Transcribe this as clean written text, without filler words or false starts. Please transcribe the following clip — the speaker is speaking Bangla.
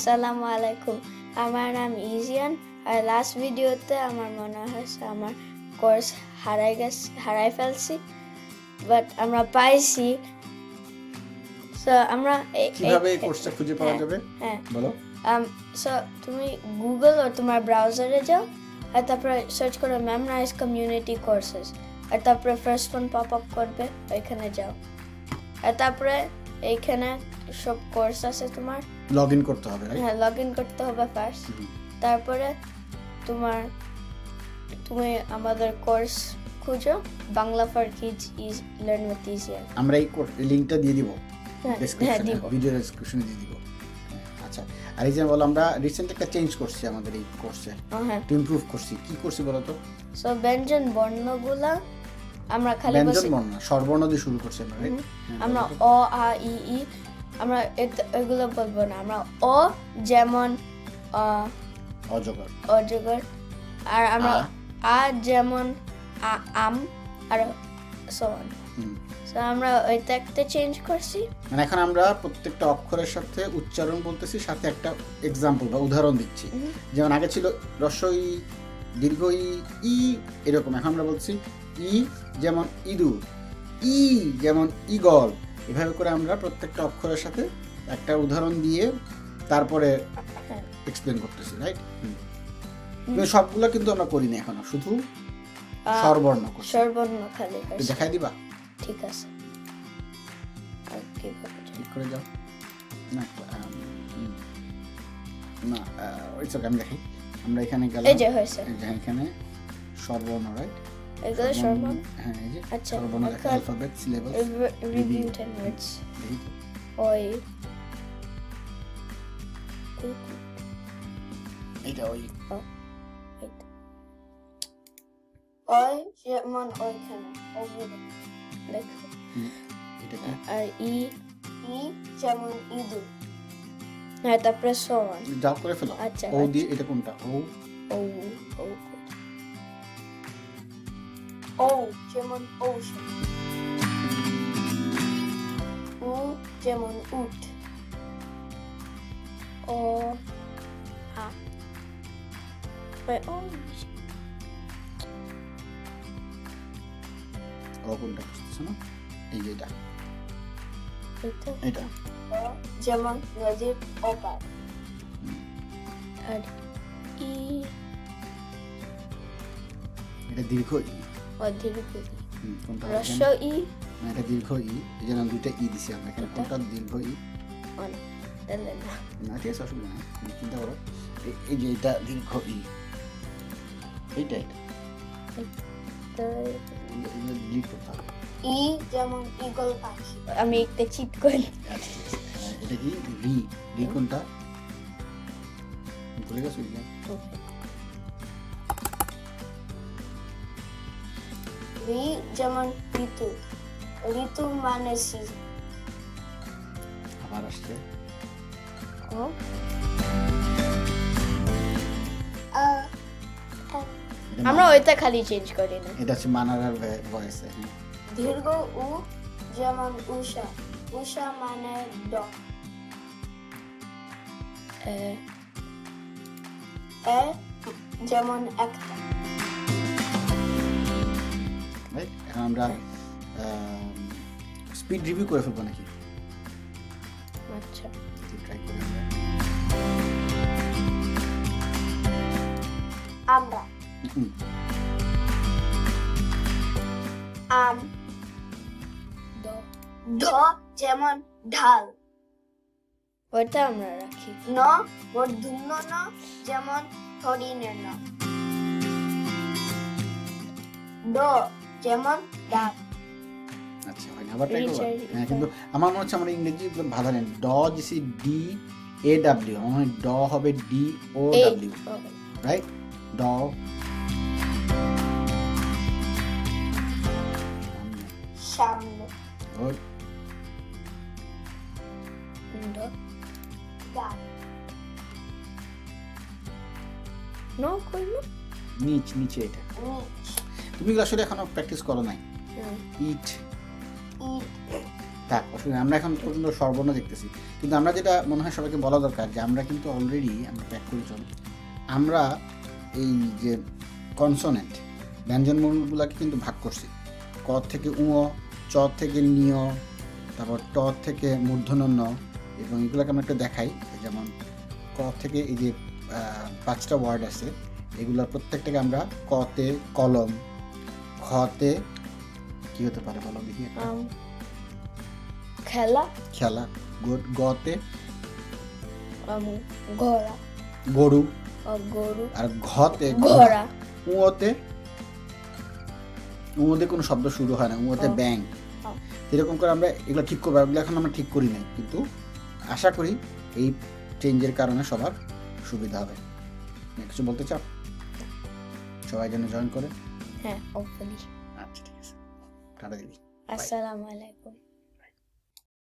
আসসালামু আলাইকুম। আমার নাম ইজিয়ান। আর লাস্ট ভিডিওতে আমার মনে হয়েছে আমার কোর্স হারাই ফেলছি, বাট আমরা পাইছি। সো আমরা কিভাবে এই কোর্সটা খুঁজে পাওয়া যাবে বলো। সো তুমি গুগল ও তোমার ব্রাউজারে যাও, আর তারপরে সার্চ করো মেমরাইজ কমিউনিটি কোর্সেস, আর তারপরে ফার্স্ট ওয়ান পপ আপ করবে, ওইখানে যাও। আর তারপরে এইখানে সব কোর্স আছে, তোমার লগইন করতে হবে। হ্যাঁ, লগইন করতে হবে ফার্স্ট। তারপরে তুমি আমাদের কোর্স খুঁজো, Bangla for kids is learn with ইজিয়ান। আমরা এই লিংকটা দিয়ে দিব ডেসক্রিপশনে, দিব। ভিডিও ডেসক্রিপশনে দিয়ে দিব। আচ্ছা, আর এই যে বলো, আমরা রিসেন্ট একটা চেঞ্জ করছি আমাদের এই কোর্সে, একটু ইমপ্রুভ করছি। কি করছি বলো তো? সো ব্যঞ্জন বর্ণগুলা আমরা খালি ব্যঞ্জন বর্ণ, স্বরবর্ণ দিয়ে শুরু করছি আমরা, রাইট? আমরা অ আ ই ই আমরা এগুলো বলবো না। আমরা অ যেমন অজগর, অজগর, আর আমরা আ যেমন আম, আর সো অন। সো আমরা ওইটা একটা চেঞ্জ করছি। মানে এখন আমরা প্রত্যেকটা অক্ষরের সাথে উচ্চারণ বলতেছি, সাথে একটা এক্সাম্পল বা উদাহরণ দিচ্ছি। যেমন আগে ছিল হ্রস্ব ই, দীর্ঘ ই, এরকম। এখন আমরা বলছি ই যেমন ইঁদুর, ই যেমন ঈগল। এভাবে করে আমরা প্রত্যেকটা অক্ষরের সাথে একটা উদাহরণ দিয়ে তারপরে এক্সপ্লেন করতেছি, রাইট? সবগুলো কিন্তু আমরা করিনি এখনো, শুধু স্বরবর্ণ করছি। স্বরবর্ণ খালি একটু দেখাই দিবা? ঠিক আছে। আর কিভাবে ঠিক করে যাও না, না ইটস ওকে, আমি দেখি। আমরা এখানে গেলাম, এই যে হয়েছে, এখানে স্বরবর্ণ, রাইট? এগুলো স্বরবর্ণ। হ্যাঁ, এই যে আচ্ছা, স্বরবর্ণ, অ্যালফাবেট, সিলেবাস, রিভিউ 10 words. ওই এটা ওই ওই যেমন ওইখানে দেখো, এটা কি? আর ই যেমন ইঁদুর। হ্যাঁ, তারপরে সো অন। যাও করে ফেলো। আচ্ছা, ও দিয়ে এটা কোনটা? ও ও যেমন ওশান, উ যেমন উট, ও আ ও কোনটা বুঝতেছো না? এই যে এটা, এটা যেমন নদীর ওপার, আর ই এটা দীর্ঘ ই, দীর্ঘ কোনটা? হ্রস্ব ই, না, এটা দীর্ঘ ই। এই জন্য দুইটা ই দিছি আমরা এখানে। কোনটা দীর্ঘ ই? না, ঠিক আছে, অসুবিধা নেই, তুমি চিন্তা করো। এই যে এটা দীর্ঘ ই, এইটা ডিলিট করতে হবে। ই যেমন ঈগল পাখি। আমি একটা চিট করি। এটা কি? রি। রি কোনটা? ভুলে গেছো? রি যেমন ঋতু, ঋতু মানে সিজন। আবার আসছে আমরা ওইটা খালি চেঞ্জ করি না। এটা হচ্ছে মানারার ভয়েস। দীর্ঘ উ যেমন উষা, উষা মানে ডগ। এ যেমন একটা। এখন আমরা স্পিড রিভিউ করে ফেলবো নাকি? আচ্ছা, ট্রাই করি আমরা। আম, ড যেমন ঢাল, ওইটা আমরা রাখি। ন মূর্ধন্য ন যেমন হরিণের ন। ড যেমন ডাব। আচ্ছা, হয় না? আবার ট্রাই করব। হ্যাঁ, কিন্তু আমার মনে হচ্ছে আমরা ইংরেজি ভালো নেন। ড দিছি ডি এ ডাব্লিউ, আমার মনে হয় ড হবে ডি ও ডাব্লিউ, রাইট? ড সামনে, গুড। নিচ, নিচে এটা। তুমি আসলে এখনো প্র্যাকটিস করো নাই। ইট, থাক, অসুবিধা। আমরা এখন পর্যন্ত স্বরবর্ণ দেখতেছি, কিন্তু আমরা যেটা মনে হয় সবাইকে বলা দরকার যে আমরা কিন্তু অলরেডি আমরা প্যাক করে চলি, আমরা এই যে কনসোনেন্ট ব্যঞ্জনবর্ণগুলোকে কিন্তু ভাগ করছি। ক থেকে উ, চ থেকে নিয়, তারপর ট থেকে মূর্ধন্য ন, এবং এগুলোকে আমরা একটু দেখাই। যেমন ক থেকে এই যে 5টা ওয়ার্ড আছে, এগুলোর প্রত্যেকটাকে আমরা কতে কলম, খতে কি হতে পারে বলো দেখি একটা? খেলা, খেলা, গতে ঘোড়া, গরু, গরু, আর ঘতে ঘোড়া, উতে কোনো শব্দ শুরু হয় না, উতে ব্যাং। এরকম করে আমরা এগুলো ঠিক করবো। এগুলো এখন আমরা ঠিক করি নাই, কিন্তু আশা করি এই চেঞ্জের কারণে সবার সুবিধা হবে। কিছু বলতে চাও? সবাই যেন জয়েন করে। হ্যাঁ, হোপফুলি। আচ্ছা, ঠিক আছে, টাটা দিদি। আসসালামু আলাইকুম।